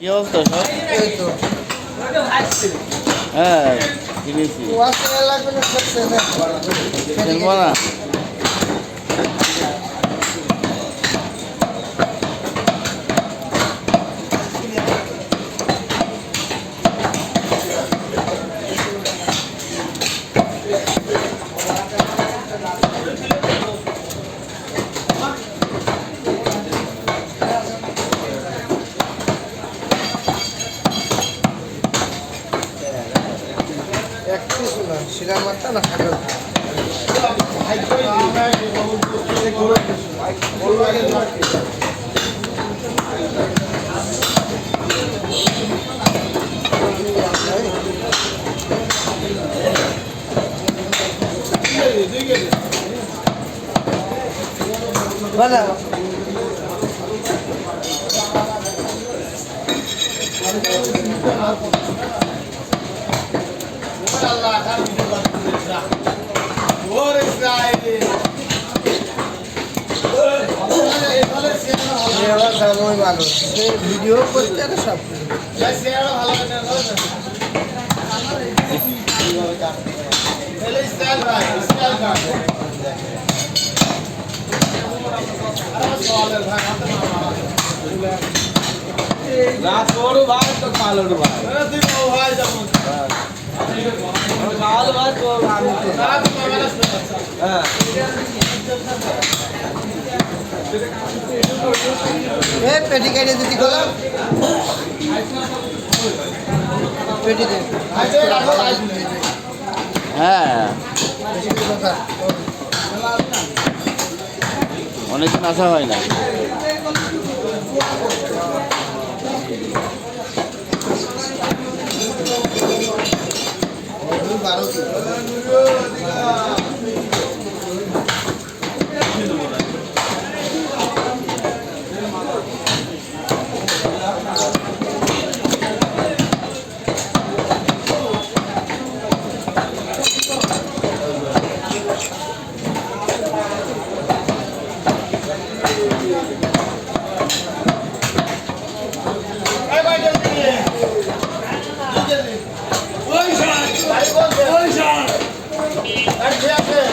কি অবস্থা সব? এই তো হ্যাঁ কিনেছি। খেলবো না। সিনেমাটা না বলা ভালো ভিডিও করতে আর সব রাত বড় ভাই তো কালো ভাই তুই ভাই যেমন কালো ভাই তো আমি হ্যাঁ এ পেটি কেটে দিতি গোলাম পেটি দে হ্যাঁ অনেকদিন আসা হয় না। হ্যাঁ